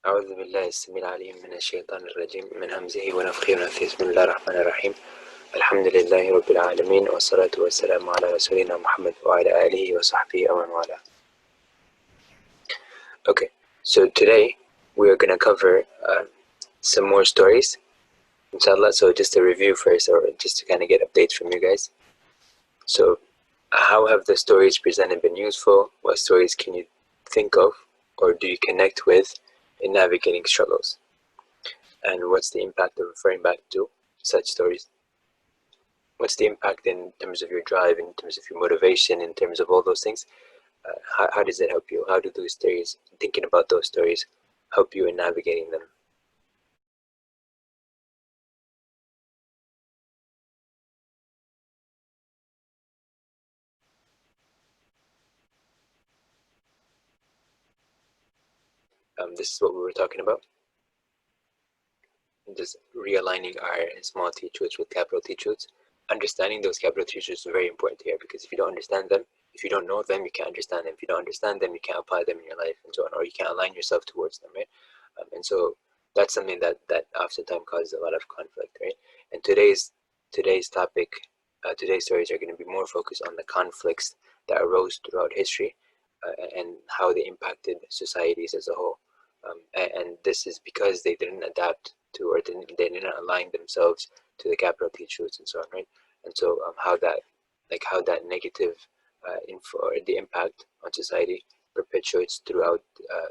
أعوذ بالله السميع العليم من الشيطان الرجيم من همزه ونفخه ونفثه بسم الله الرحمن الرحيم الحمد لله رب العالمين والصلاة والسلام على رسولنا محمد وعلى آله وصحبه ومن والاه. Okay, so today we are going to cover some more stories, inshallah. So just a review first, or just to kind of get updates from you guys. So how have the stories presented been useful? What stories can you think of or do you connect with in navigating struggles? And what's the impact of referring back to such stories? What's the impact in terms of your drive, in terms of your motivation, in terms of all those things? How does it help you? How do those stories, thinking about those stories, help you in navigating them? This is what we were talking about. Just realigning our small T truths with capital T truths. Understanding those capital T truths is very important here, because if you don't understand them, if you don't know them, you can't understand them. If you don't understand them, you can't apply them in your life and so on, or you can't align yourself towards them, right? And so that's something that oftentimes causes a lot of conflict, right? And today's topic, today's stories are going to be more focused on the conflicts that arose throughout history and how they impacted societies as a whole. And this is because they didn't adapt to, or they didn't align themselves to the capital T truths and so on, right? And so how that negative info, or the impact on society, perpetuates throughout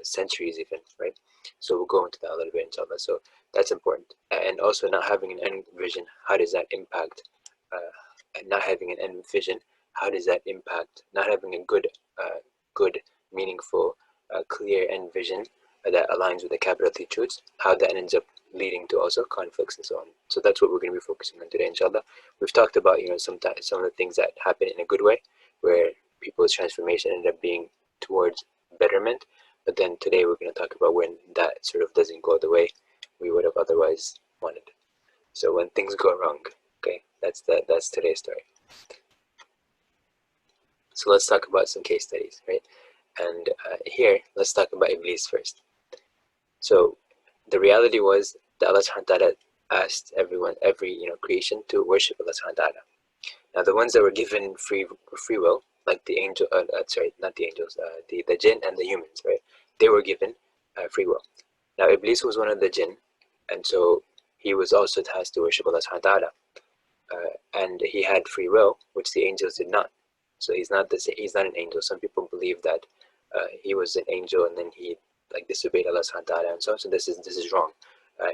centuries even, right? So we'll go into that a little bit, inshallah. So that's important. And also not having an end vision, how does that impact? Not having an end vision, how does that impact? Not having a good, meaningful, clear end vision that aligns with the capital T truths, how that ends up leading to also conflicts and so on. So that's what we're going to be focusing on today, inshallah. We've talked about, some of the things that happen in a good way, where people's transformation ended up being towards betterment. But then today we're going to talk about when that sort of doesn't go the way we would have otherwise wanted. So when things go wrong, okay, that's today's story. So let's talk about some case studies, right? And here, let's talk about Iblis first. So the reality was that Allah subhanahu wa ta'ala asked every creation to worship Allah subhanahu wa ta'ala. Now the ones that were given free will, like the angel, not the angels, the jinn and the humans, right? They were given free will. Now Iblis was one of the jinn, and so he was also tasked to worship Allah subhanahu wa ta'ala. And he had free will, which the angels did not. So he's not an angel. Some people believe that he was an angel and then he disobeyed Allah subhanahu wa ta'ala and so on. So this is wrong.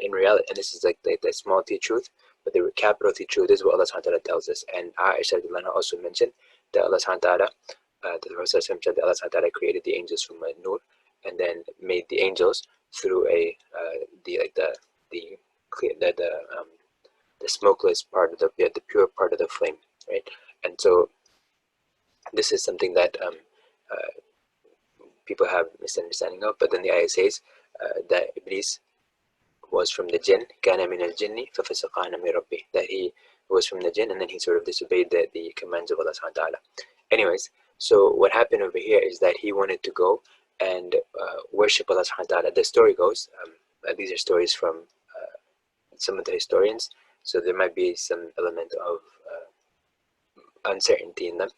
In reality, and this is the small T truth, but the capital T truth is what Allah subhanahu wa ta'ala tells us. And Aisha also mentioned that Allah subhanahu wa ta'ala, the Prophet said that Allah subhanahu wa ta'ala created the angels from a nur, and then made the angels through the smokeless part of the pure part of the flame, right? And so this is something that people have misunderstanding of. But then the ayah says that Iblis was from the jinn, kana min al-jinni fafasaqa an amri rabbih, that he was from the jinn and then he sort of disobeyed the commands of Allah subhanahu wa ta'ala. Anyways, so what happened over here is that he wanted to go and worship Allah subhanahu wa ta'ala. The story goes, these are stories from some of the historians, so there might be some element of uncertainty in them.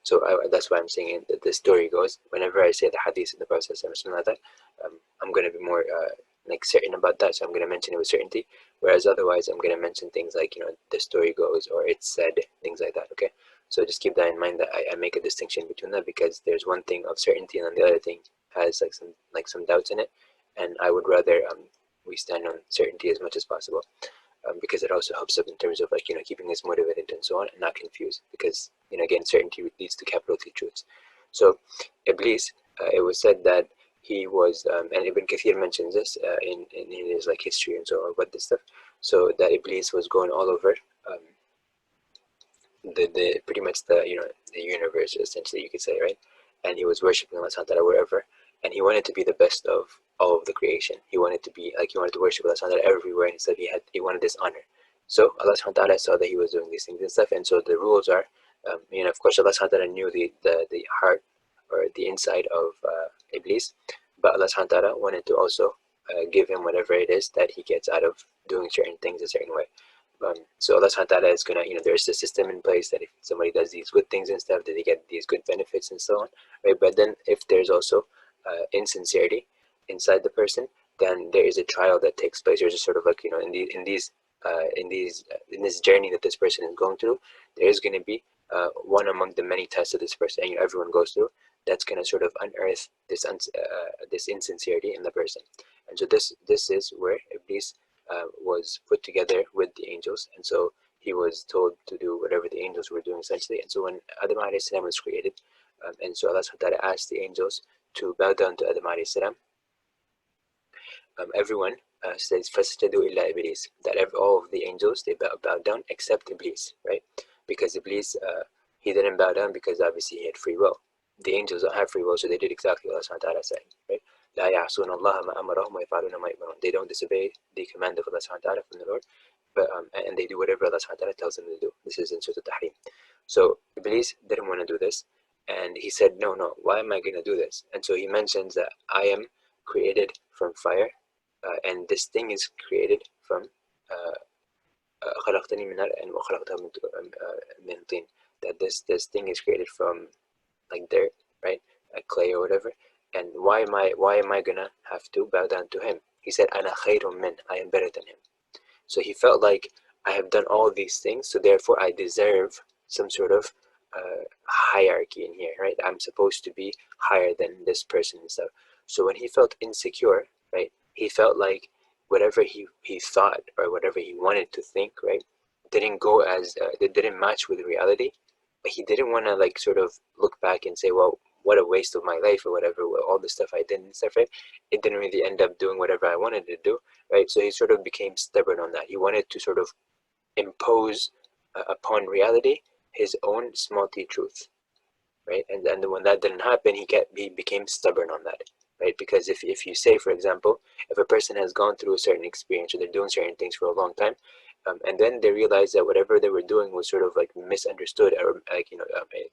So that's why I'm saying that the story goes, whenever I say the hadith in the Prophet or something like that, I'm going to be more certain about that, so I'm going to mention it with certainty, whereas otherwise I'm going to mention things like, the story goes, or it's said, things like that, okay? So just keep that in mind, that I make a distinction between that, because there's one thing of certainty and then the other thing has some doubts in it, and I would rather we stand on certainty as much as possible. Because it also helps up in terms of keeping us motivated and so on, and not confused, because again, certainty leads to capital T truths. So Iblis, it was said that he was, and Ibn Kathir mentions this in his history and so on about this stuff. So that Iblis was going all over the pretty much the universe, essentially, you could say, right? And he was worshiping Allah subhanahu wa ta'ala wherever, and he wanted to be the best of all of the creation. He wanted to be he wanted to worship Allah subhanahu wa ta'ala everywhere, and said he wanted this honor. So Allah subhanahu wa ta'ala saw that he was doing these things and stuff, and so the rules are, of course, Allah subhanahu wa ta'ala knew the heart or the inside of Iblis, but Allah subhanahu wa ta'ala wanted to also give him whatever it is that he gets out of doing certain things a certain way. So Allah subhanahu wa ta'ala is gonna, there's a system in place that if somebody does these good things and stuff, that they get these good benefits and so on, right? But then if there's also insincerity inside the person, then there is a trial that takes place. There's a sort of like, in this journey that this person is going through, there is going to be one among the many tests that this person, and everyone goes through, that's going to sort of unearth this insincerity in the person. And so this is where Iblis was put together with the angels, and so he was told to do whatever the angels were doing essentially. And so when Adam alayhi salam was created, and so Allah subhanahu wa ta'ala asked the angels to bow down to Adam alayhi salam, everyone says فَسَجَدُوا إِلَّا إِبْلِيسَ, that all of the angels, they bowed down except Iblis, right? Because Iblis, he didn't bow down because obviously he had free will. The angels don't have free will, so they did exactly what Allah subhanahu wa ta'ala said, right? لَا يَعْصُونَ اللَّهَ مَا أَمَرَهُمْ وَيَفْعَلُونَ مَا يُؤْمَرُونَ. They don't disobey the command of Allah subhanahu wa ta'ala from the Lord, but and they do whatever Allah subhanahu wa ta'ala tells them to do. This is in Surah Al-Tahrim. So Iblis didn't want to do this, and he said, no, why am I going to do this? And so he mentions that I am created from fire, and this thing is created from خلقتني من نار وخلقتها من طين, that this thing is created from like dirt, right, like clay or whatever. And why am I gonna have to bow down to him? He said, أنا خير من, I am better than him. So he felt like I have done all these things, so therefore I deserve some sort of hierarchy in here, right? I'm supposed to be higher than this person and stuff. So when he felt insecure, right, he felt like whatever he thought or whatever he wanted to think, right, didn't go as it didn't match with reality. But he didn't want to like sort of look back and say, well, what a waste of my life or whatever, all the stuff I did and stuff, right? It didn't really end up doing whatever I wanted to do, right? So he sort of became stubborn on that. He wanted to sort of impose upon reality his own small t truth, right? And when that didn't happen, he became stubborn on that, right? Because if you say, for example, if a person has gone through a certain experience or they're doing certain things for a long time, and then they realize that whatever they were doing was sort of like misunderstood, or like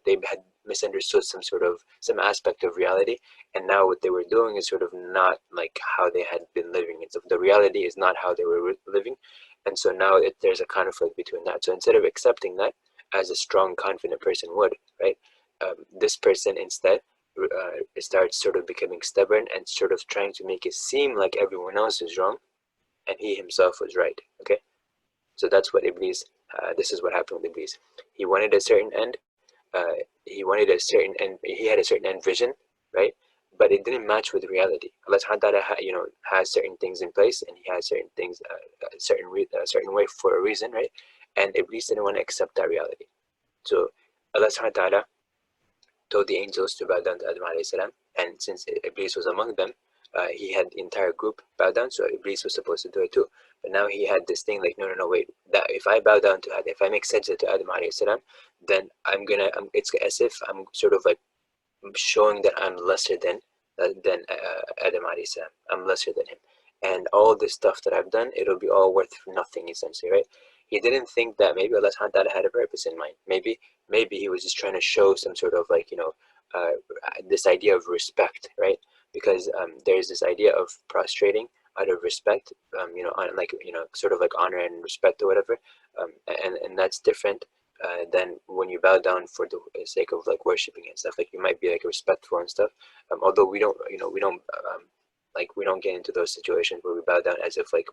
they had misunderstood some aspect of reality, and now what they were doing is sort of not like how they had been living. It's the reality is not how they were living, and so now there's a conflict between that. So instead of accepting that as a strong, confident person would, right, this person instead starts sort of becoming stubborn and sort of trying to make it seem like everyone else is wrong and he himself was right. Okay, so that's what Iblis, this is what happened with Iblis. He wanted a certain end, he had a certain end vision, right? But it didn't match with reality. Allah subhanahu wa ta'ala, has certain things in place, and he has certain things a certain way for a reason, right? And Iblis didn't want to accept that reality. So Allah subhanahu wa ta'ala told the angels to bow down to Adam alayhi salam, and since Iblis was among them, he had the entire group bow down, so Iblis was supposed to do it too. But now he had this thing like, no, wait, that if I bow down to Adam, if I make sajda to Adam alayhi salam, then it's as if I'm sort of like showing that I'm lesser than Adam alayhi salam. I'm lesser than him, and all this stuff that I've done, it'll be all worth nothing essentially, right? He didn't think that maybe Allah subhanahu wa ta'ala had a purpose in mind. Maybe he was just trying to show some sort of like this idea of respect, right? Because there's this idea of prostrating out of respect, sort of like honor and respect or whatever, and that's different than when you bow down for the sake of like worshiping and stuff. Like you might be like respectful and stuff, although we don't get into those situations where we bow down as if like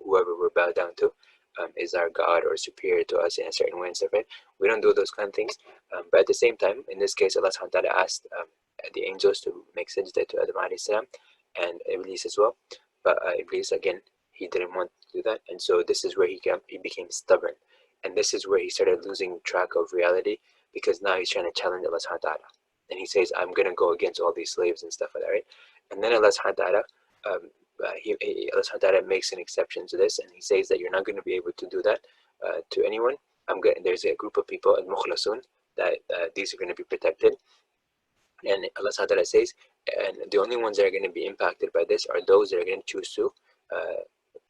whoever we're bowed down to is our God or superior to us in a certain way and stuff, right? We don't do those kind of things, but at the same time, in this case, Allah subhanahu wa ta'ala asked the angels to make sajda to Adam alayhi salam and Iblis as well. But Iblis, again, he didn't want to do that, and so this is where he became stubborn, and this is where he started losing track of reality, because now he's trying to challenge Allah subhanahu wa ta'ala, and he says, I'm going to go against all these slaves and stuff like that, right? And then Allah subhanahu wa ta'ala Allah subhanahu wa ta'ala makes an exception to this, and he says that you're not going to be able to do that to anyone. There's a group of people, al-mukhlasun, that these are going to be protected, and Allah subhanahu wa ta'ala says, and the only ones that are going to be impacted by this are those that are going to choose to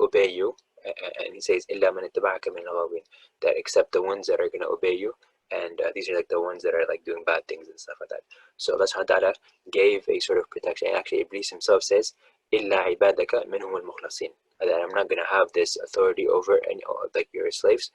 obey you, and he says إِلَّا مَنِ اتَّبَعَكَ مِنَ الْغَاوِينَ, that except the ones that are going to obey you, and these are like the ones that are like doing bad things and stuff like that. So Allah subhanahu wa ta'ala gave a sort of protection, and actually Iblis himself says إلا عبادك منهم المخلصين. That I'm not going to have this authority over any like your slaves,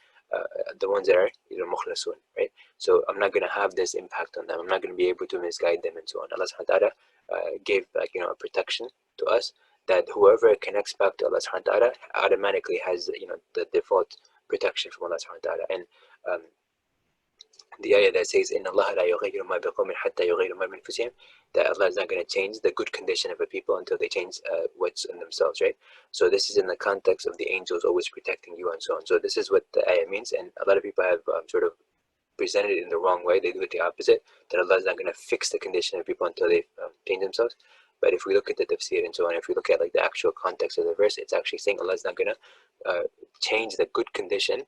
the ones that are مخلصون, right? So I'm not going to have this impact on them. I'm not going to be able to misguide them and so on. Allah subhanahu wa ta'ala gave like a protection to us, that whoever connects back to Allah subhanahu wa ta'ala automatically has the default protection from Allah subhanahu wa ta'ala. And the ayah that says إن الله لا يغير ما بقوم حتى يغيروا ما بأنفسهم, that Allah is not going to change the good condition of a people until they change what's in themselves, right? So this is in the context of the angels always protecting you and so on. So this is what the ayah means, and a lot of people have sort of presented it in the wrong way. They do it the opposite, that Allah is not going to fix the condition of people until they change themselves. But if we look at the tafsir and so on, if we look at like the actual context of the verse, it's actually saying Allah is not going to change the good condition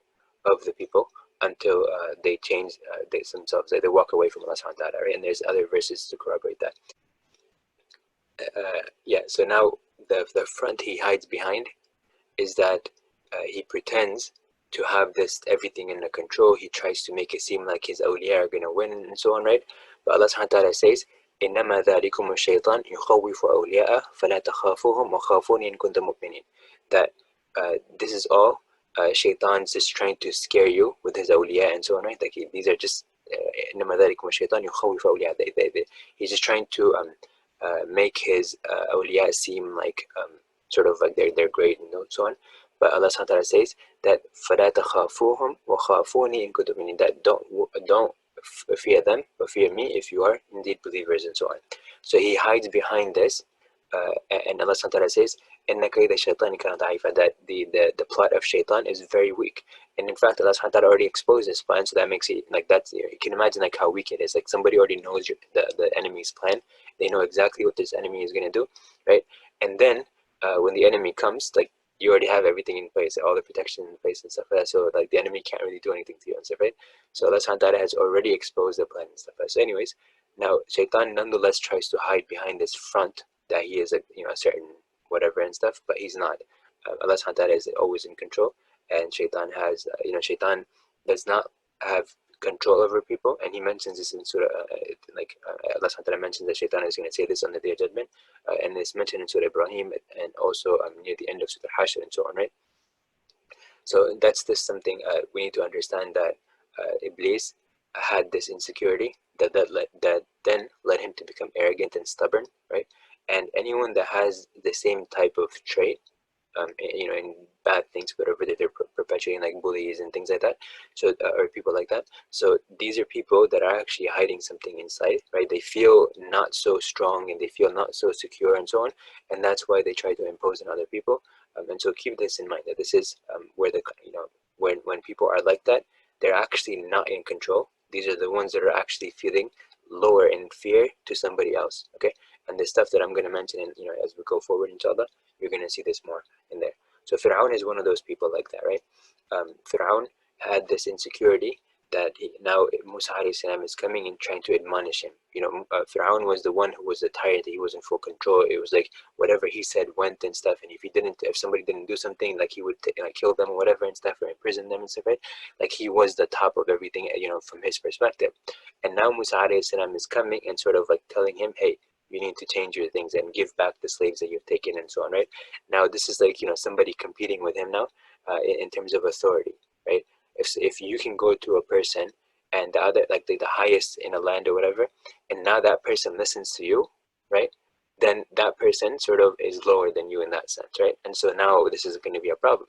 of the people until they change themselves, they walk away from Allah subhanahu wa ta'ala, right? And there's other verses to corroborate that. Yeah, so now the front he hides behind is that he pretends to have this everything under control. He tries to make it seem like his awliya are going to win and so on, right? But Allah subhanahu wa ta'ala says, إِنَّمَا ذَلِكُمُ الشَّيْطَانُ يُخَوِّفُ أَوْلِيَاءَهُ فَلَا تَخَافُوهُم وَخَافُونِ إِن كُنتُم مُؤْمِنِينَ. That this is all shaitan's just trying to scare you with his awliya and so on, right? Like these are just إِنَّمَا ذَلِكُمُ الشَّيْطَانُ يُخَوِّفُ أَوْلِيَاءَهُ. He's just trying to make his awliya seem like sort of like they're great and so on. But Allah subhanahu wa ta'ala says that فَلَا تَخَافُوهُمْ وَخَافُونِي إِن كُنتُم مُؤْمِنِينَ, that don't fear them, but fear me if you are indeed believers and so on. So he hides behind this, and Allah subhanahu wa ta'ala says إِنَّ كَيْدَ الشَّيْطَانِ كَانَ ضَعِيفًا, that the plot of shaitan is very weak. And in fact, Allah subhanahu wa ta'ala already exposed this plan, so that makes it like that's, you can imagine like how weak it is. Like somebody already knows the enemy's plan. They know exactly what this enemy is going to do, right? And then when the enemy comes, like you already have everything in place, all the protection in place and stuff like that. So like the enemy can't really do anything to you and stuff, right? So Allah subhanahu wa ta'ala has already exposed the plan and stuff like that. So anyways, now shaitan nonetheless tries to hide behind this front that he is a certain whatever and stuff, but he's not. Allah subhanahu wa ta'ala is always in control, and shaitan has shaitan does not have control over people, and he mentions this in surah Allah subhanahu wa ta'ala mentions that shaitan is going to say this on the day of judgment, and it's mentioned in surah Ibrahim and also near the end of surah Hashr and so on, right? So that's just something we need to understand, that Iblis had this insecurity that then led him to become arrogant and stubborn, right? And anyone that has the same type of trait, in bad things, whatever that they're perpetuating, like bullies and things like that, so or people like that. So these are people that are actually hiding something inside, right? They feel not so strong and they feel not so secure and so on, and that's why they try to impose on other people. And so keep this in mind, that this is where when people are like that, they're actually not in control. These are the ones that are actually feeling lower in fear to somebody else, okay? And the stuff that I'm going to mention, in, as we go forward, inshallah, you're going to see this more in there. So Fir'aun is one of those people like that, right? Fir'aun had this insecurity that now Musa alayhi salam is coming and trying to admonish him. Fir'aun was the one who was the tyrant. He was in full control. It was like whatever he said went and stuff. And if somebody didn't do something, like he would kill them or whatever and stuff, or imprison them and stuff, right? Like he was the top of everything, from his perspective. And now Musa alayhi salam is coming and sort of like telling him, hey, you need to change your things and give back the slaves that you've taken and so on, right? Now this is like somebody competing with him now in terms of authority, right? If you can go to a person and the other, like the highest in a land or whatever, and now that person listens to you, right? Then that person sort of is lower than you in that sense, right? And so now this is going to be a problem.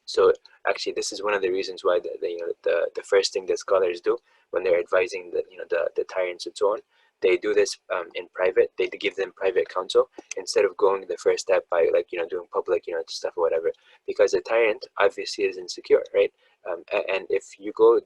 So actually, this is one of the reasons why the first thing that scholars do when they're advising the tyrants and so on, they do this in private. They give them private counsel instead of going the first step by doing public stuff or whatever, because the tyrant obviously is insecure, right? And if you go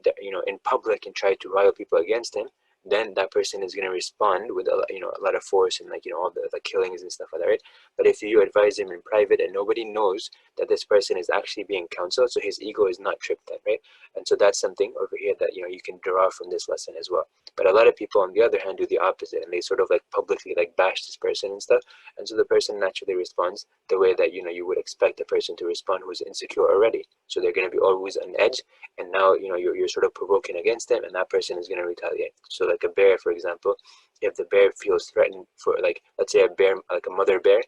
in public and try to rile people against him, then that person is going to respond with a lot of force and all the killings and stuff like that, right? But if you advise him in private and nobody knows that this person is actually being counseled, so his ego is not tripped then, right? And so that's something over here that you can draw from this lesson as well. But a lot of people on the other hand do the opposite, and they sort of like publicly bash this person and stuff, and so the person naturally responds the way that you would expect a person to respond who's insecure already. So they're going to be always on edge, and now you're sort of provoking against them, and that person is going to retaliate. So like a bear, for example, if the bear feels threatened, for let's say a bear, like a mother bear,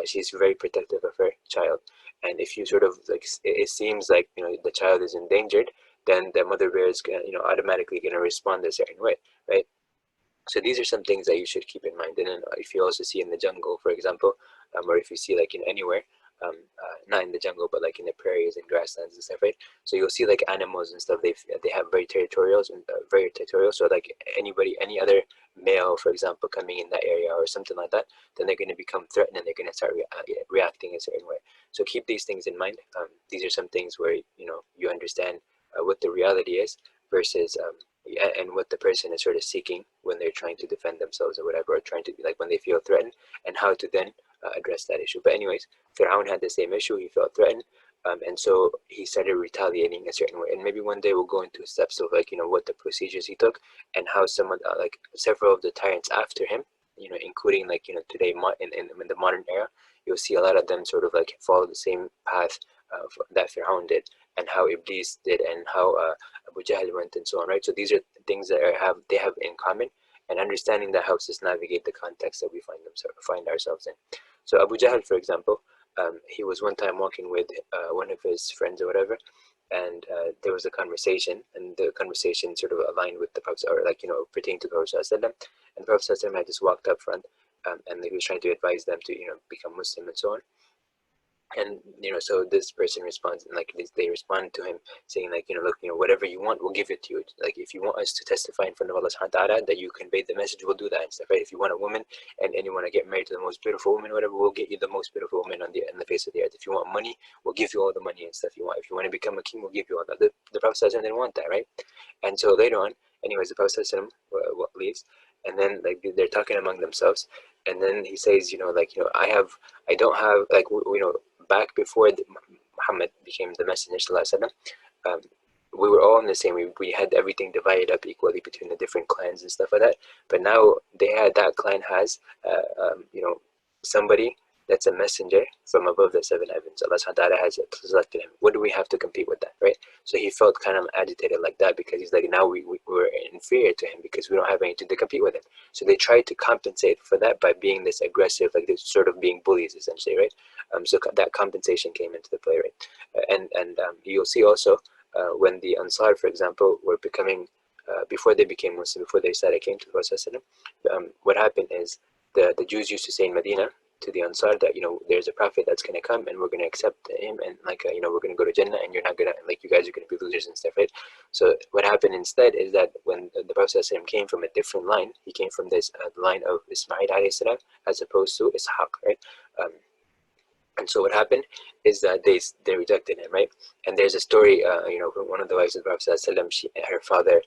she's very protective of her child. And if you sort of like, it seems like, you know, the child is endangered, then the mother bear is gonna, you know, automatically gonna respond a certain way, right? So these are some things that you should keep in mind. And then if you also see in the jungle, for example, or if you see like in anywhere, not in the jungle, but like in the prairies and grasslands and stuff, right? So you'll see like animals and stuff. They have very territorial and very territorial. So like anybody, any other male, for example, coming in that area or something like that, then they're going to become threatened and they're going to start reacting a certain way. So keep these things in mind. These are some things where, you know, you understand what the reality is versus and what the person is sort of seeking when they're trying to defend themselves or whatever, or trying to be like when they feel threatened, and how to then address that issue. But anyways, Fir'aun had the same issue. He felt threatened, and so he started retaliating a certain way. And maybe one day we'll go into steps of like, you know, what the procedures he took and how someone like several of the tyrants after him, you know, including like, you know, today in the modern era, you'll see a lot of them sort of like follow the same path that Fir'aun did, and how Iblis did, and how Abu Jahl went, and so on, right? So these are things that they have in common, and understanding that helps us navigate the context that we find ourselves in. So Abu Jahl, for example, he was one time walking with one of his friends or whatever, and there was a conversation, and the conversation sort of aligned with the Prophet, or like, you know, pertaining to the Prophet ﷺ. And the Prophet ﷺ had just walked up front, and he was trying to advise them to, you know, become Muslim and so on. And, you know, so this person responds, and like they respond to him saying like, you know, look, you know, whatever you want, we'll give it to you. Like if you want us to testify in front of Allah subhanahu wa ta'ala that you conveyed the message, we'll do that and stuff, right? If you want a woman and you want to get married to the most beautiful woman, whatever, we'll get you the most beautiful woman on the face of the earth. If you want money, we'll give you all the money and stuff you want. If you want to become a king, we'll give you all that. The Prophet didn't want that, right? And so later on, anyways, the Prophet leaves, and then like they're talking among themselves, and then he says, you know, like, you know, I don't have like, you know, back before Muhammad became the messenger sallallahu alaihi wasallam, we were all in the same. We had everything divided up equally between the different clans and stuff like that. But now that clan has, you know, somebody that's a messenger from above the seven heavens. Allah subhanahu wa ta'ala has selected him. What do we have to compete with that, right? So he felt kind of agitated like that, because he's like, now we were inferior to him because we don't have anything to compete with him. So they tried to compensate for that by being this aggressive, like this sort of being bullies essentially, right? So that compensation came into the play, right? And you'll see also when the Ansar, for example, were becoming, before they became Muslim, before they said I came to the Prophet, what happened is the Jews used to say in Medina to the Ansar that, you know, there's a prophet that's going to come and we're going to accept him, and like, you know, we're going to go to Jannah and you're not going to, like, you guys are going to be losers and stuff, right? So what happened instead is that when the Prophet came from a different line, he came from this line of Ismail alayhi salam as opposed to Ishaq, right? And so what happened is that they rejected him, right? And there's a story, you know, one of the wives of the Prophet, her father,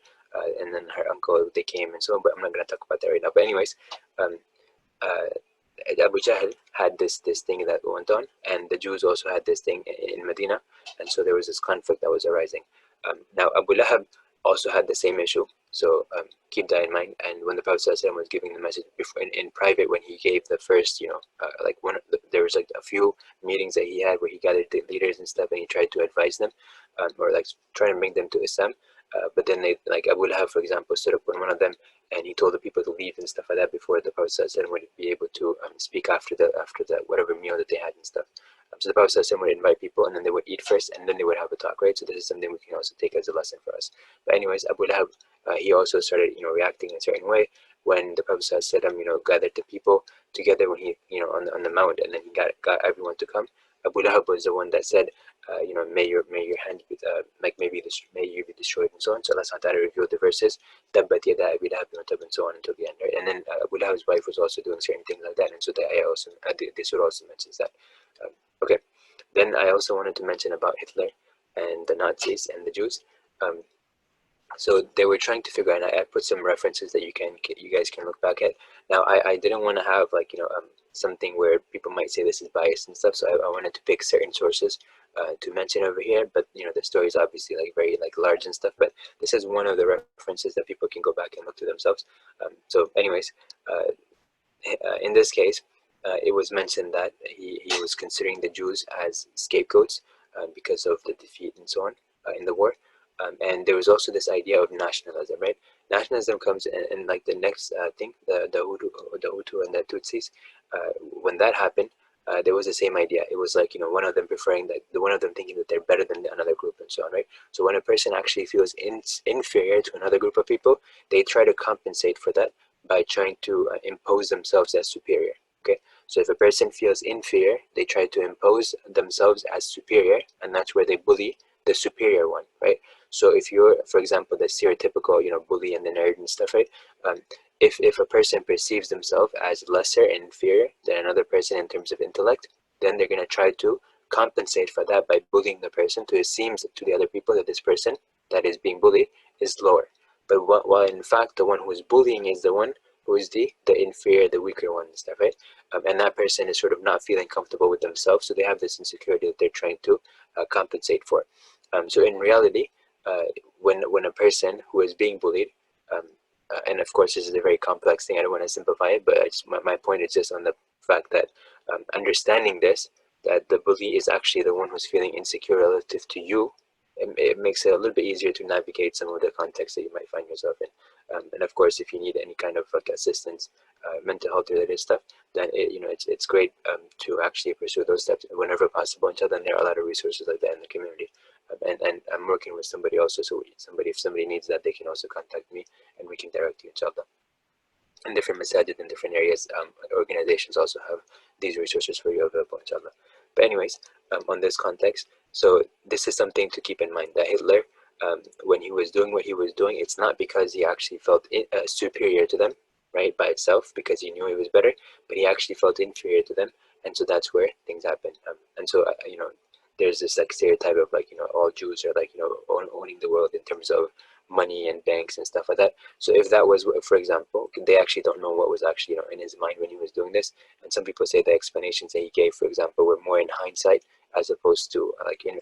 and then her uncle, they came and so on, but I'm not going to talk about that right now. But anyways, uh, Abu Jahl had this thing that went on, and the Jews also had this thing in Medina, and so there was this conflict that was arising. Now Abu Lahab also had the same issue, so keep that in mind. And when the Prophet ﷺ was giving the message before in private, when he gave the first, you know, like there was like a few meetings that he had where he gathered the leaders and stuff, and he tried to advise them, or like trying to bring them to Islam. But then they, like Abu Lahab, for example, stood up with one of them, and he told the people to leave and stuff like that before the Prophet ﷺ would be able to speak after the whatever meal that they had and stuff. So the Prophet ﷺ would invite people, and then they would eat first, and then they would have a talk, right? So this is something we can also take as a lesson for us. But anyways, Abu Lahab, he also started, you know, reacting in a certain way when the Prophet ﷺ, you know, gathered the people together when he, you know, on the mount, and then he got everyone to come. Abu Lahab was the one that said, you know, may your hand be, like may you be destroyed and so on. So Allah subhanahu wa ta'ala revealed the verses, Tabbat yada Abi Lahab and so on until the end, right? And then Abu Lahab's wife was also doing certain things like that, and so the ayah also, this surah also mentions that. Okay, then I also wanted to mention about Hitler and the Nazis and the Jews. So they were trying to figure out, and I put some references that you guys can look back at. Now I didn't want to have like, you know, something where people might say this is biased and stuff, so I wanted to pick certain sources to mention over here. But you know, the story is obviously like very like large and stuff, but this is one of the references that people can go back and look to themselves. So anyways, in this case, it was mentioned that he was considering the Jews as scapegoats because of the defeat and so on in the war. And there was also this idea of nationalism, right? Nationalism comes in like the next thing, the Hutu and the Tutsis. When that happened, there was the same idea. It was like, one of them preferring that, one of them thinking that they're better than another group and so on, right? So when a person actually feels inferior to another group of people, they try to compensate for that by trying to impose themselves as superior. Okay, so if a person feels inferior, they try to impose themselves as superior, and that's where they bully the superior one, right? So if you're, for example, the stereotypical, bully and the nerd and stuff, right? Um, if a person perceives themselves as lesser and inferior than another person in terms of intellect, then they're going to try to compensate for that by bullying the person, to it seems to the other people that this person that is being bullied is lower. But while in fact the one who is bullying is the one who is the inferior, the weaker one and stuff, right? And that person is sort of not feeling comfortable with themselves, so they have this insecurity that they're trying to compensate for. So in reality, when a person who is being bullied, um, and of course this is a very complex thing, I don't want to simplify it, but my point is just on the fact that understanding this, that the bully is actually the one who's feeling insecure relative to you, it makes it a little bit easier to navigate some of the context that you might find yourself in. And of course, if you need any kind of like assistance, mental health related stuff, then it's great to actually pursue those steps whenever possible. Until then, there are a lot of resources like that in the community. And I'm working with somebody also, so if somebody needs that, they can also contact me, and we can direct you, inshallah. And different masajid in different areas, organizations also have these resources for you available, inshallah. But anyways, on this context, so this is something to keep in mind, that Hitler, when he was doing what he was doing, it's not because he actually felt superior to them, right, by itself, because he knew he was better, but he actually felt inferior to them, and so that's where things happen. And so, there's this like stereotype of like, all Jews are like, owning the world in terms of money and banks and stuff like that. So if that was, for example, they actually don't know what was actually, in his mind when he was doing this. And some people say the explanations that he gave, for example, were more in hindsight, as opposed to like in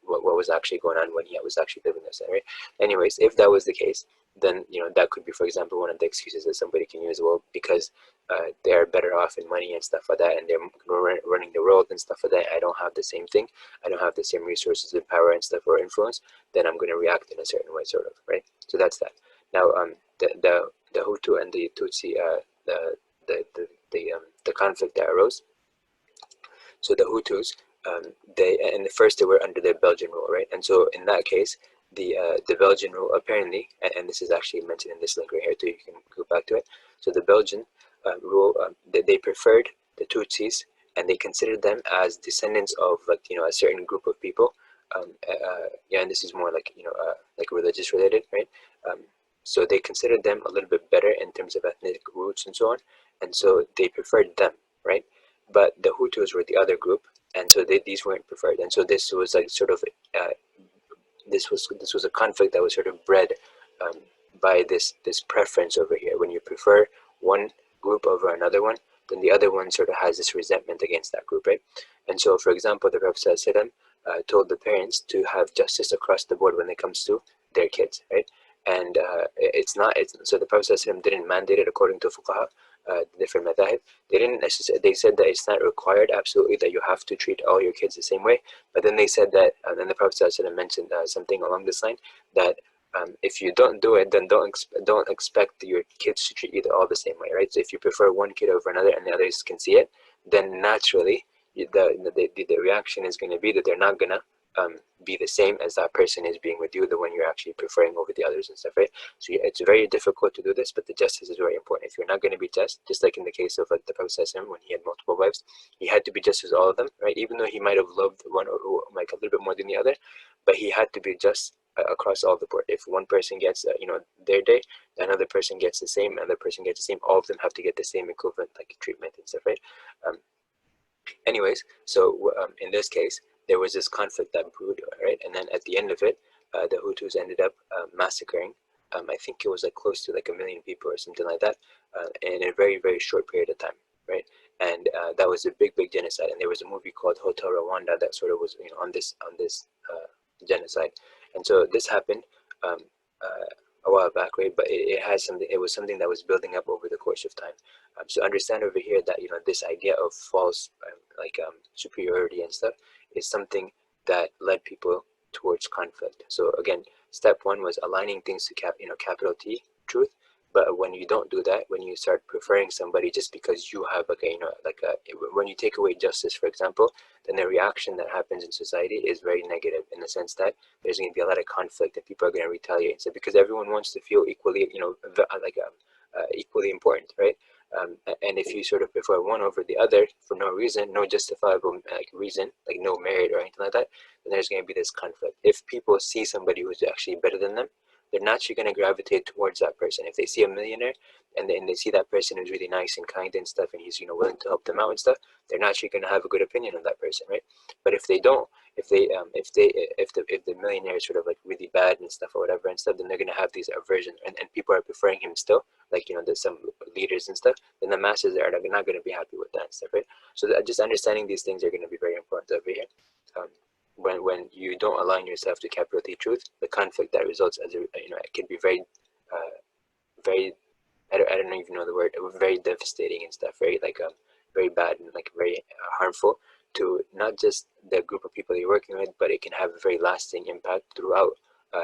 what was actually going on when he was actually living this, right? Anyways, if that was the case, then that could be, for example, one of the excuses that somebody can use. Well, because they're better off in money and stuff like that, and they're running the world and stuff like that, I don't have the same thing, I don't have the same resources and power and stuff, or influence, then I'm going to react in a certain way, sort of, right? So that's that. Now, the Hutu and the Tutsi, the conflict that arose. So the Hutus, they, and first they were under the Belgian rule, right? And so in that case, the Belgian rule apparently, and this is actually mentioned in this link right here too, you can go back to it. So the Belgian rule, they preferred the Tutsis, and they considered them as descendants of like a certain group of people. Yeah, and this is more like like religious related, right? So they considered them a little bit better in terms of ethnic roots and so on, and so they preferred them, right? But the Hutus were the other group, and so these weren't preferred, and so this was like sort of this was a conflict that was sort of bred by this preference over here. When you prefer one group over another one, then the other one sort of has this resentment against that group, right? And so, for example, the Prophet ﷺ told the parents to have justice across the board when it comes to their kids, right? And so the Prophet ﷺ didn't mandate it according to fuqaha, different madhahib. They didn't necessarily, they said that it's not required absolutely that you have to treat all your kids the same way, but then they said that, and then the Prophet ﷺ mentioned something along this line, that if you don't do it, then don't expect your kids to treat you all the same way, right? So if you prefer one kid over another and the others can see it, then naturally the reaction is going to be that they're not going to be the same as that person is being with you, the one you're actually preferring over the others and stuff, right? So it's very difficult to do this, but the justice is very important. If you're not going to be just like in the case of like the Prophet when he had multiple wives, he had to be just as all of them, right? Even though he might have loved one or like a little bit more than the other, but he had to be just across all the board. If one person gets their day, another person gets the same, another person gets the same, all of them have to get the same equivalent like treatment and stuff, right? Anyways, so in this case, there was this conflict that brewed, right? And then at the end of it, the Hutus ended up massacring, I think it was like close to like 1 million people or something like that, in a very, very short period of time, right? And that was a big, big genocide. And there was a movie called Hotel Rwanda that sort of was on this genocide. And so this happened a while back, right? But it was something that was building up over the course of time. So understand over here that this idea of false superiority and stuff is something that led people towards conflict. So again, step one was aligning things to capital T, truth. But when you don't do that, when you start preferring somebody just because you have like a, when you take away justice, for example, then the reaction that happens in society is very negative, in the sense that there's going to be a lot of conflict and people are going to retaliate. So because everyone wants to feel equally, equally important, right? And if you sort of prefer one over the other for no reason, no justifiable reason, like no merit or anything like that, then there's going to be this conflict. If people see somebody who's actually better than them, they're naturally going to gravitate towards that person. If they see a millionaire and then they see that person who's really nice and kind and stuff, and he's willing to help them out and stuff, they're naturally going to have a good opinion of that person, right? But if they don't, if the millionaire is sort of like really bad and stuff or whatever and stuff, then they're going to have these aversion, and people are preferring him still, there's some leaders and stuff, then the masses are not going to be happy with that and stuff, right? So just understanding these things are going to be very important over here. When you don't align yourself to capital T truth, the conflict that results as it can be very, very, I don't even know the word, very devastating and stuff, very bad and very harmful to not just the group of people you're working with, but it can have a very lasting impact throughout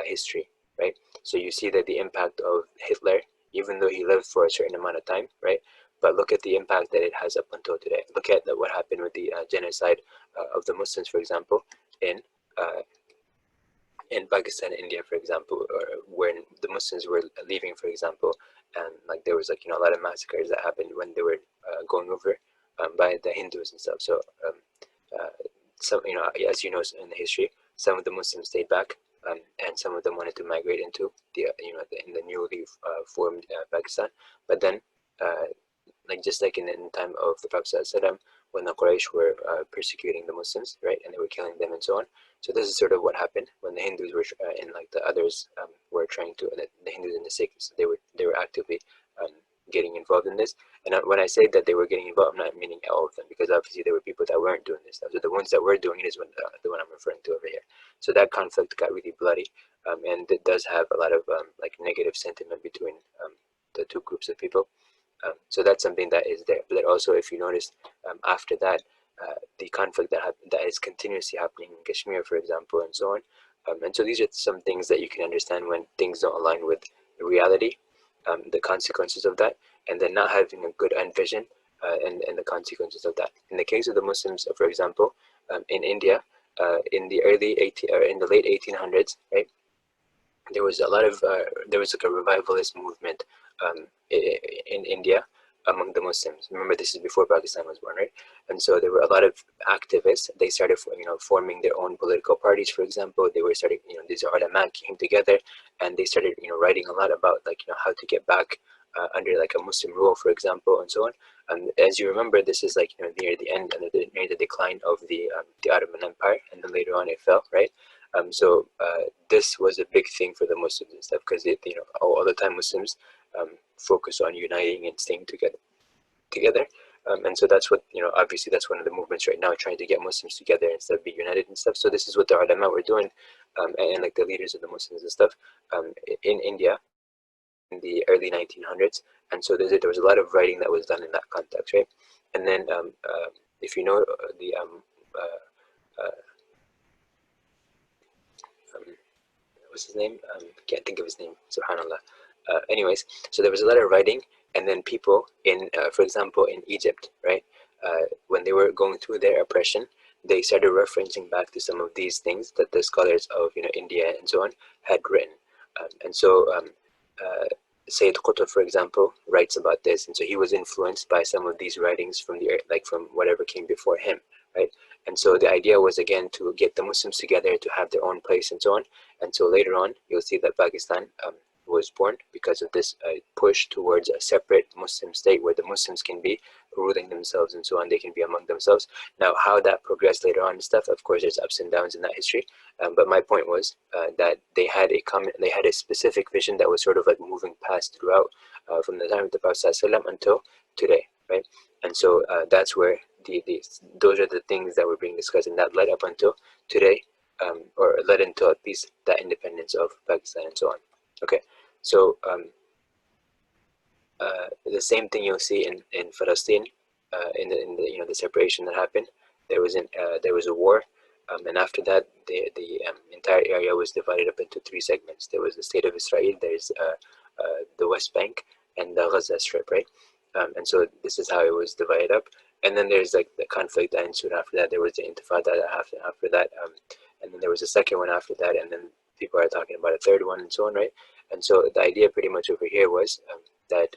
history, right? So you see that the impact of Hitler, even though he lived for a certain amount of time, right? But look at the impact that it has up until today. Look at what happened with the genocide of the Muslims, for example, in uh, in Pakistan, India, for example, or when the Muslims were leaving, for example, and there was a lot of massacres that happened when they were going over by the Hindus and stuff. So uh, some, as you know, in the history, some of the Muslims stayed back, and some of them wanted to migrate into the in the newly formed Pakistan. But then, just like in the time of the Prophet ﷺ, when the Quraysh were persecuting the Muslims, right, and they were killing them and so on. So this is sort of what happened when the Hindus were and the others were trying to, the Hindus and the Sikhs, they were actively getting involved in this. And when I say that they were getting involved, I'm not meaning all of them, because obviously there were people that weren't doing this stuff. So the ones that were doing it is the one I'm referring to over here. So that conflict got really bloody, and it does have a lot of negative sentiment between the two groups of people. So that's something that is there. But also, if you notice, after that, the conflict that is continuously happening in Kashmir, for example, and so on. And so these are some things that you can understand when things don't align with reality, the consequences of that, and then not having a good end vision, and the consequences of that. In the case of the Muslims, for example, in India, in the in the late 1800s, right, there was a lot of there was a revivalist movement in India among the Muslims. Remember, this is before Pakistan was born, right? And so there were a lot of activists. They started, forming their own political parties. For example, they were starting, these ulama came together, and they started, writing a lot about how to get back under a Muslim rule, for example, and so on. And as you remember, this is near the end and near the decline of the Ottoman Empire, and then later on it fell, right? So this was a big thing for the Muslims and stuff, because all the time Muslims focus on uniting and staying together. And so that's what, obviously that's one of the movements right now, trying to get Muslims together instead of be united and stuff. So this is what the ulama were doing, and the leaders of the Muslims and stuff in India in the early 1900s. And so there was a lot of writing that was done in that context, right? And then if you know the uh, what's his name? Can't think of his name. Subhanallah. Anyways, so there was a lot of writing, and then people in, for example, in Egypt, right? When they were going through their oppression, they started referencing back to some of these things that the scholars of India and so on had written, and so Sayyid Qutb, for example, writes about this, and so he was influenced by some of these writings from from whatever came before him, right? And so the idea was again to get the Muslims together to have their own place and so on. And so later on, you'll see that Pakistan was born because of this push towards a separate Muslim state where the Muslims can be ruling themselves and so on. They can be among themselves. Now, how that progressed later on and stuff, of course, there's ups and downs in that history. But my point was that they had a specific vision that was sort of moving past throughout from the time of the Prophet ﷺ until today, right? And so that's where those are the things that were being discussed, and that led up until today, or led until at least the independence of Pakistan and so on. Okay, so the same thing you'll see in Palestine, in the the separation that happened. There was a war, and after that the entire area was divided up into three segments. There was the state of Israel. There's the West Bank, and the Gaza Strip, right? And so this is how it was divided up. And then there's like the conflict that ensued after that. There was the Intifada after that, and then there was a second one after that, and then people are talking about a third one, and so on, right? And so the idea pretty much over here was that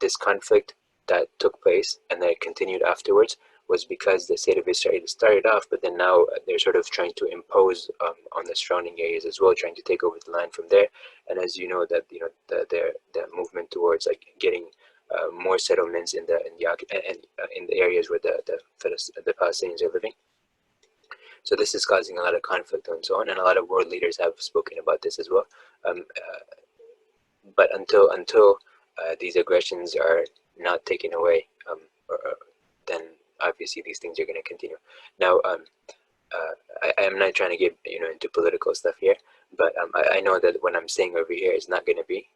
this conflict that took place and that it continued afterwards was because the state of Israel started off, but then now they're sort of trying to impose on the surrounding areas as well, trying to take over the land from there. And as you know, that the movement towards like getting more settlements in the areas where the Palestinians are living. So this is causing a lot of conflict and so on, and a lot of world leaders have spoken about this as well. But until these aggressions are not taken away, then obviously these things are going to continue. Now, I am not trying to get into political stuff here, but I know that what I'm saying over here is not going to be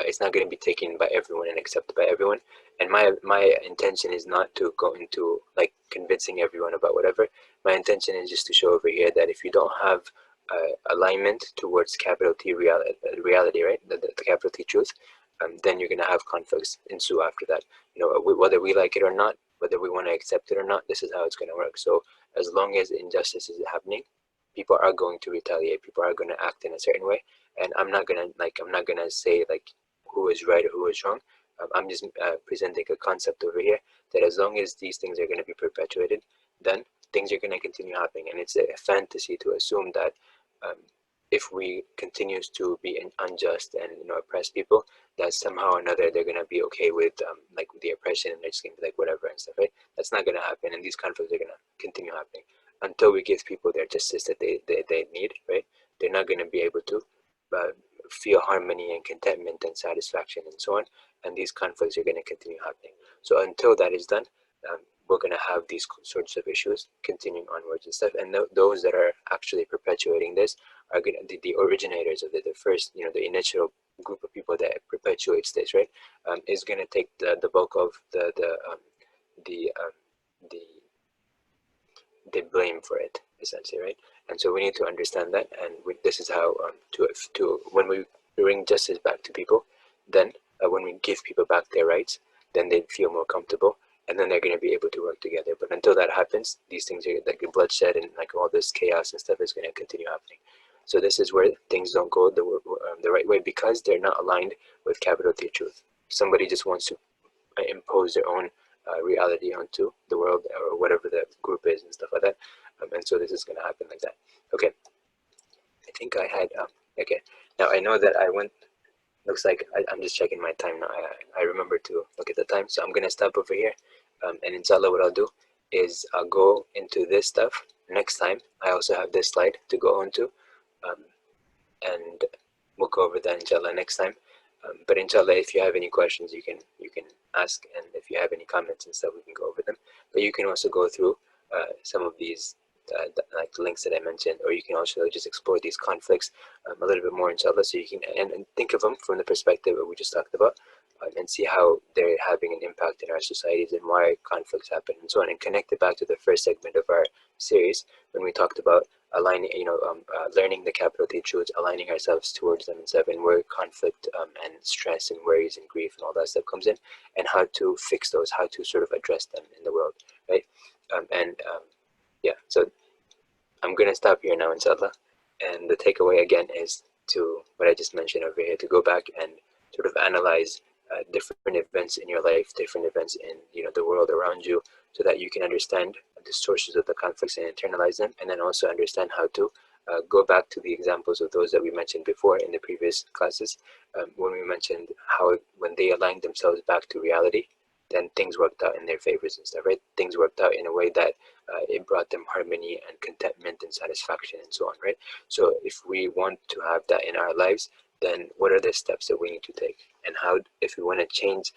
it's not going to be taken by everyone and accepted by everyone. And my intention is not to go into like convincing everyone about whatever. My intention is just to show over here that if you don't have alignment towards capital T reality, right, the capital T truth, then you're going to have conflicts ensue after that. Whether we like it or not, whether we want to accept it or not, this is how it's going to work. So as long as injustice is happening, people are going to retaliate. People are going to act in a certain way, and I'm not gonna say like who is right or who is wrong. I'm just presenting a concept over here that as long as these things are going to be perpetuated, then things are going to continue happening. And it's a fantasy to assume that if we continues to be unjust and oppress people, that somehow or another they're going to be okay with like the oppression, and they're just going to be like whatever and stuff, right? That's not going to happen, and these conflicts are going to continue happening until we give people their justice that they need, right? They're not going to be able to feel harmony and contentment and satisfaction and so on, and these conflicts are going to continue happening. So until that is done, we're going to have these sorts of issues continuing onwards and stuff. And those that are actually perpetuating this are going to the originators of the first, the initial group of people that perpetuates this, right? Is going to take the bulk of the blame for it, essentially, right? And so we need to understand that, and this is how to when we bring justice back to people, then when we give people back their rights, then they feel more comfortable, and then they're going to be able to work together. But until that happens, these things are like bloodshed and like all this chaos and stuff is going to continue happening. So this is where things don't go the right way, because they're not aligned with capital T truth. Somebody just wants to impose their own reality onto the world or whatever the group is and stuff like that. And so this is going to happen like that. Okay, I think I had okay, now I know that I went, looks like I'm just checking my time now. I remember to look at the time, so I'm going to stop over here, and inshallah what I'll do is I'll go into this stuff next time. I also have this slide to go on to, and we'll go over that inshallah next time. But inshallah, if you have any questions, you can ask, and if you have any comments and stuff, we can go over them. But you can also go through some of these like the links that I mentioned, or you can also just explore these conflicts a little bit more, inshallah, so you can and think of them from the perspective that we just talked about, and see how they're having an impact in our societies and why conflicts happen and so on, and connect it back to the first segment of our series when we talked about aligning, learning the capital T truths, aligning ourselves towards them and stuff, and where conflict and stress and worries and grief and all that stuff comes in, and how to fix those, how to sort of address them in the world, right? Yeah, so I'm gonna stop here now, inshallah. And the takeaway again is to what I just mentioned over here, to go back and sort of analyze different events in your life, different events in the world around you, so that you can understand the sources of the conflicts and internalize them, and then also understand how to go back to the examples of those that we mentioned before in the previous classes, when we mentioned how when they aligned themselves back to reality, then things worked out in their favors and stuff, right? Things worked out in a way that it brought them harmony and contentment and satisfaction and so on, right? So if we want to have that in our lives, then what are the steps that we need to take? And how, if we want to change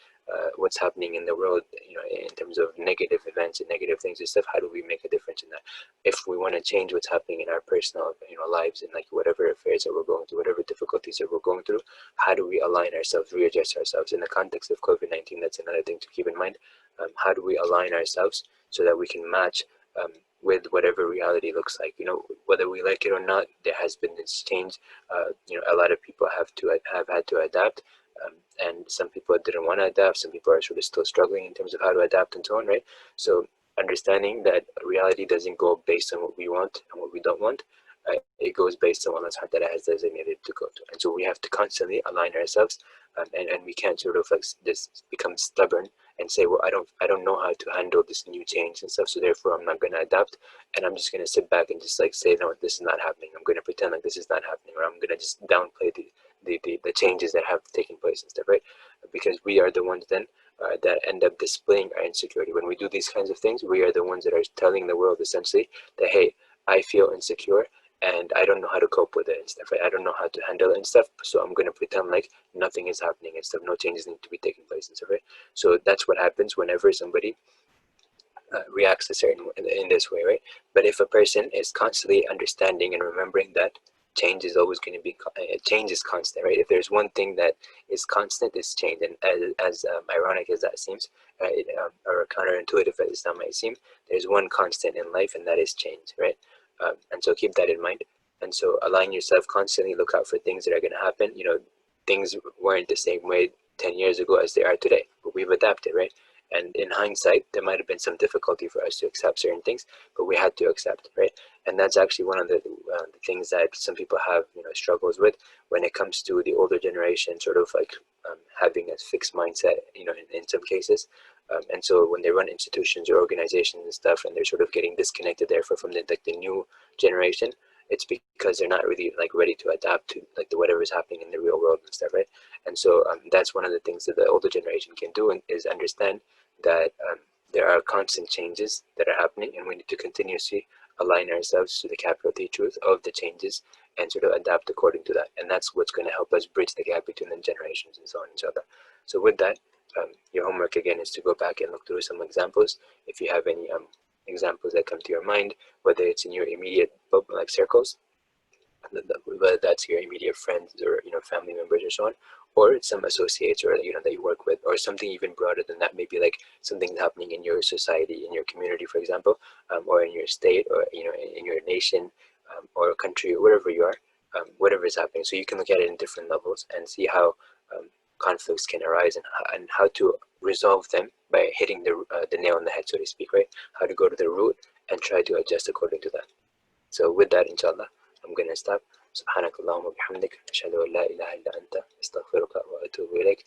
what's happening in the world, in terms of negative events and negative things and stuff, how do we make a difference in that? If we want to change what's happening in our personal, lives, and like whatever affairs that we're going through, whatever difficulties that we're going through, how do we align ourselves, readjust ourselves in the context of COVID-19? That's another thing to keep in mind. How do we align ourselves so that we can match with whatever reality looks like? Whether we like it or not, there has been this change. A lot of people have had to adapt. And some people didn't want to adapt. Some people are sort of still struggling in terms of how to adapt and so on, right? So understanding that reality doesn't go based on what we want and what we don't want. It goes based on what Allah subhanahu wa ta'ala has designated to go to. And so we have to constantly align ourselves, and we can't sort of like just become stubborn and say, well, I don't know how to handle this new change and stuff, so therefore I'm not going to adapt, and I'm just going to sit back and just like say, no, this is not happening. I'm going to pretend like this is not happening, or I'm going to just downplay the changes that have taken place and stuff, right? Because we are the ones then that end up displaying our insecurity. When we do these kinds of things, we are the ones that are telling the world essentially that, hey, I feel insecure and I don't know how to cope with it and stuff, right? I don't know how to handle it and stuff, so I'm going to pretend like nothing is happening and stuff, no changes need to be taking place and stuff, right? So that's what happens whenever somebody reacts a certain in this way, right? But if a person is constantly understanding and remembering that change is always going to be change is constant, right? If there's one thing that is constant, it's change. And as ironic as that seems, or counterintuitive as that might seem, there's one constant in life, and that is change, right? And so keep that in mind. And so align yourself constantly, look out for things that are going to happen. You know, things weren't the same way 10 years ago as they are today, but we've adapted, right? And in hindsight, there might have been some difficulty for us to accept certain things, but we had to accept, right? And that's actually one of the things that some people have, struggles with when it comes to the older generation, sort of like having a fixed mindset, in some cases. And so when they run institutions or organizations and stuff, and they're sort of getting disconnected therefore from the new generation, it's because they're not really like ready to adapt to like whatever is happening in the real world and stuff, right? And so that's one of the things that the older generation can do, and is understand that there are constant changes that are happening, and we need to continuously align ourselves to the capital T truth of the changes and sort of adapt according to that. And that's what's going to help us bridge the gap between the generations and so on and so on. So with that, your homework again is to go back and look through some examples. If you have any examples that come to your mind, whether it's in your immediate like circles, whether that's your immediate friends or family members or so on, or some associates or that you work with, or something even broader than that, maybe like something happening in your society, in your community, for example, or in your state, or in your nation, or country, or wherever you are, whatever is happening. So you can look at it in different levels and see how conflicts can arise, and how to resolve them by hitting the nail on the head, so to speak, right? How to go to the root and try to adjust according to that. So with that, inshallah, I'm going to stop. سبحانك اللهم وبحمدك أشهد أن لا إله إلا أنت أستغفرك وأتوب إليك.